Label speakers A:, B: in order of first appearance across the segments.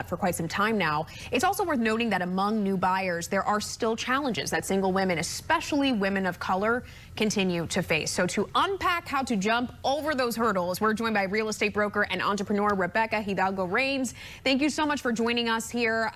A: for quite some time now. It's also worth noting that among new buyers, there are still challenges that single women, especially women of color, continue to face. So to unpack how to jump over those hurdles, we're joined by real estate broker and entrepreneur Rebecca Hidalgo Rains. Thank you so much for joining us here.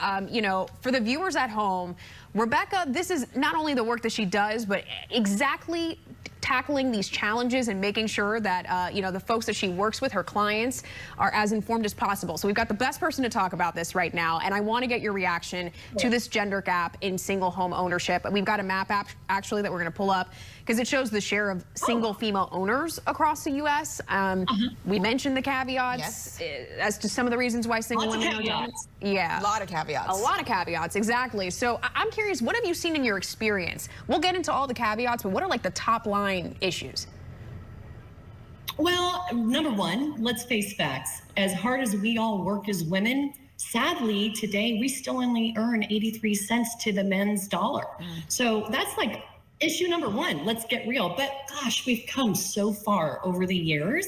A: For the viewers at home, Rebecca, this is not only the work that she does, but exactly tackling these challenges and making sure that, the folks that she works with, her clients, are as informed as possible. So we've got the best person to talk about this right now, and I want to get your reaction to this gender gap in single home ownership. We've got a map app actually that we're going to pull up because it shows the share of single female owners across the U.S. We mentioned the caveats as to some of the reasons why single women are dominant. Yeah.
B: A lot of caveats.
A: A lot of caveats, exactly. So I'm curious, what have you seen in your experience? We'll get into all the caveats, but what are like the top line issues?
C: Well, number one, let's face facts. As hard as we all work as women, sadly, today we still only earn 83 cents to the men's dollar. So that's like issue number one. Let's get real. But gosh, we've come so far over the years.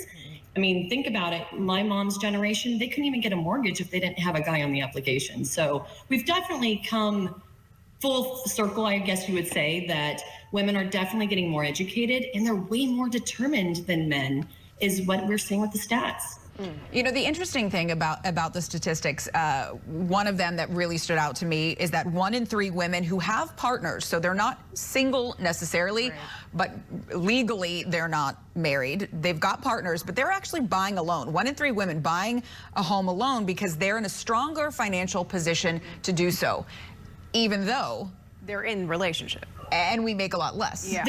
C: I mean, think about it. My mom's generation, they couldn't even get a mortgage if they didn't have a guy on the application. So we've definitely come full circle, I guess you would say, that women are definitely getting more educated and they're way more determined than men, is what we're seeing with the stats.
B: You know, the interesting thing about the statistics, one of them that really stood out to me is that 1 in 3 women who have partners, so they're not single necessarily, but legally they're not married. They've got partners, but they're actually buying a loan. 1 in 3 women buying a home alone because they're in a stronger financial position to do so, even though
A: they're in relationship.
B: And we make a lot less.
A: Yeah.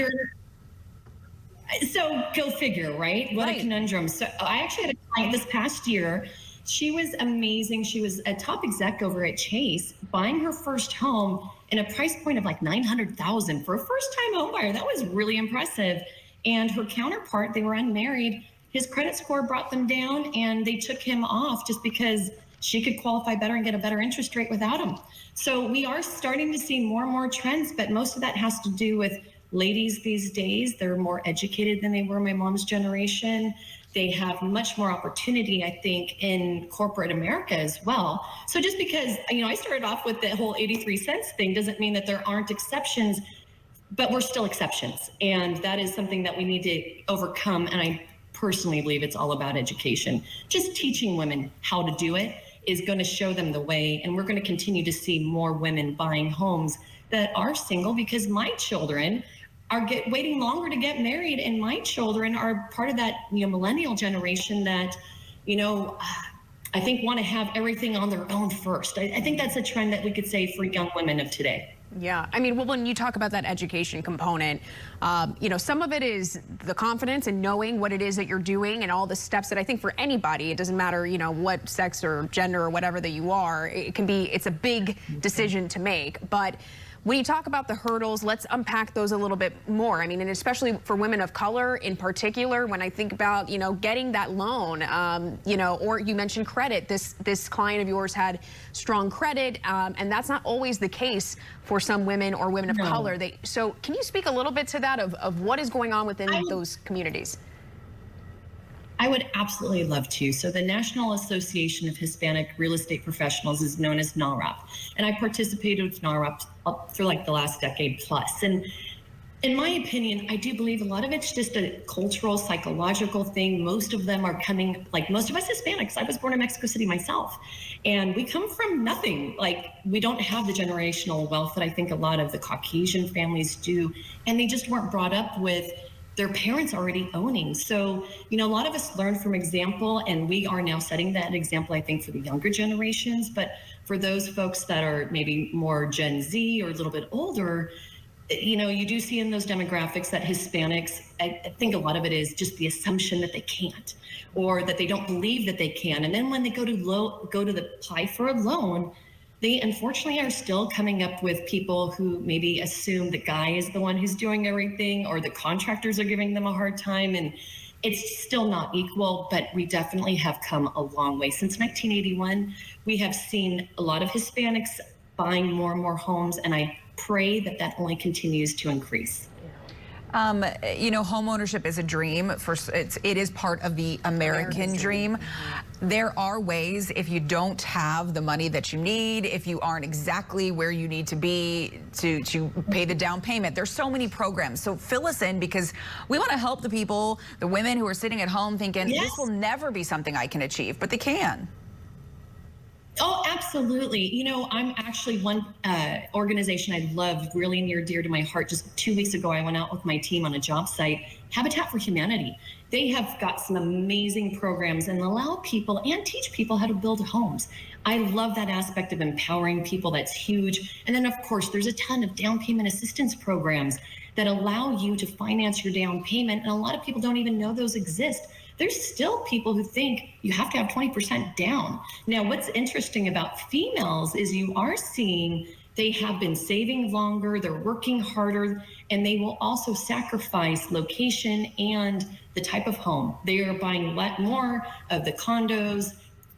C: So go figure, right? What a conundrum. So I actually had a client this past year. She was amazing. She was a top exec over at Chase, buying her first home in a price point of like $900,000 for a first-time home buyer. That was really impressive. And her counterpart, they were unmarried. His credit score brought them down, and they took him off just because she could qualify better and get a better interest rate without him. So we are starting to see more and more trends, but most of that has to do with ladies these days. They're more educated than they were my mom's generation. They have much more opportunity, I think, in corporate America as well. So just because, I started off with the whole 83 cents thing doesn't mean that there aren't exceptions, but we're still exceptions. And that is something that we need to overcome. And I personally believe it's all about education. Just teaching women how to do it is going to show them the way. And we're going to continue to see more women buying homes that are single, because my children are waiting longer to get married, and my children are part of that millennial generation that I think want to have everything on their own first. I think that's a trend that we could say for young women of today.
A: Yeah, well, when you talk about that education component, some of it is the confidence and knowing what it is that you're doing and all the steps that I think for anybody, it doesn't matter, what sex or gender or whatever that you are, it's a big decision to make. But when you talk about the hurdles, let's unpack those a little bit more. And especially for women of color in particular, when I think about, getting that loan, or you mentioned credit. This client of yours had strong credit, and that's not always the case for some women or women of color. So can you speak a little bit to that of what is going on within those communities?
C: I would absolutely love to. So the National Association of Hispanic Real Estate Professionals is known as NAREP. And I participated with NAREP for like the last decade plus. And in my opinion, I do believe a lot of it's just a cultural, psychological thing. Most of them are coming, like most of us Hispanics. I was born in Mexico City myself. And we come from nothing. Like, we don't have the generational wealth that I think a lot of the Caucasian families do. And they just weren't brought up with their parents already owning. So, a lot of us learn from example, and we are now setting that example, I think, for the younger generations. But for those folks that are maybe more Gen Z or a little bit older, you do see in those demographics that Hispanics, I think a lot of it is just the assumption that they can't, or that they don't believe that they can. And then when they go to apply for a loan, they unfortunately are still coming up with people who maybe assume the guy is the one who's doing everything, or the contractors are giving them a hard time. And it's still not equal, but we definitely have come a long way. Since 1981, we have seen a lot of Hispanics buying more and more homes, and I pray that that only continues to increase.
B: You know, homeownership is a dream. It is part of the American dream. There are ways, if you don't have the money that you need, if you aren't exactly where you need to be to pay the down payment. There's so many programs. So fill us in, because we want to help the people, the women who are sitting at home thinking, this will never be something I can achieve, but they can.
C: Oh, absolutely. You know, I'm actually one organization I love, really near dear to my heart. Just 2 weeks ago, I went out with my team on a job site, Habitat for Humanity. They have got some amazing programs and allow people and teach people how to build homes. I love that aspect of empowering people. That's huge. And then, of course, there's a ton of down payment assistance programs that allow you to finance your down payment. And a lot of people don't even know those exist. There's still people who think you have to have 20% down. Now, what's interesting about females is you are seeing they have been saving longer, they're working harder, and they will also sacrifice location and the type of home. They are buying a lot more of the condos,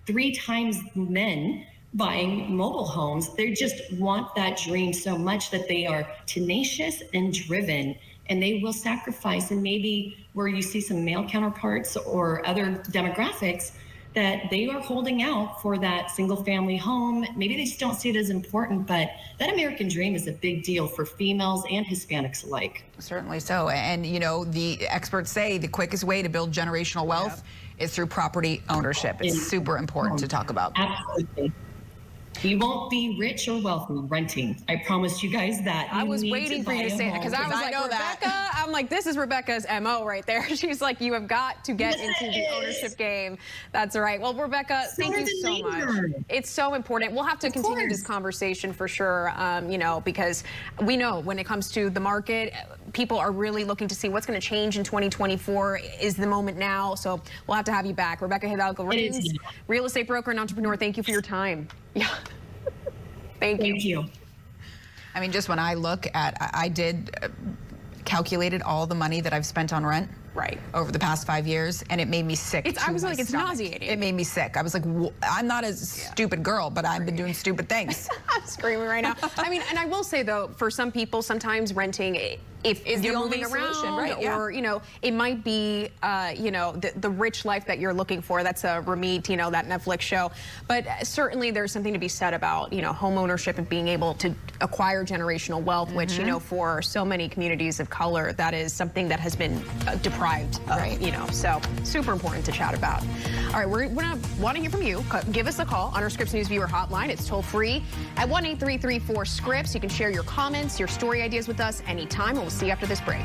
C: 3 times men buying mobile homes. They just want that dream so much that they are tenacious and driven, and they will sacrifice. And maybe where you see some male counterparts or other demographics that they are holding out for that single family home. Maybe they just don't see it as important, but that American dream is a big deal for females and Hispanics alike.
B: Certainly so. And, you know, the experts say the quickest way to build generational wealth is through property ownership. It's super important to talk about.
C: Absolutely. You won't be rich or wealthy renting. I promised you guys that.
A: I was waiting for you to say that, because I was like, Rebecca, I'm like, this is Rebecca's MO right there. She's like, you have got to get into the ownership game. That's right. Well, Rebecca, thank you so much. It's so important. We'll have to continue this conversation for sure, you know, because we know when it comes to the market, people are really looking to see what's going to change in 2024. Is the moment now? So we'll have to have you back. Rebecca Hidalgo Rains, real estate broker and entrepreneur. Thank you for your time. Yeah. Thank you.
B: I mean, just when I look at, I did calculated all the money that I've spent on rent over the past 5 years, and it made me sick.
A: I was like, it's nauseating.
B: It made me sick. I was like, I'm not a stupid girl, but I've been doing stupid things.
A: I'm screaming right now. I mean, and I will say though, for some people, sometimes renting, if you're moving around, or you know, it might be you know, the rich life that you're looking for. That's a Ramit, you know, that Netflix show. But certainly there's something to be said about, you know, home ownership and being able to acquire generational wealth, which, you know, for so many communities of color, that is something that has been deprived of, you know, so super important to chat about. All right, we're gonna want to hear from you. Give us a call on our Scripps News Viewer hotline. It's toll free at 1-833-4-SCRIPPS. You can share your comments, your story ideas with us anytime, and we'll see you after this break.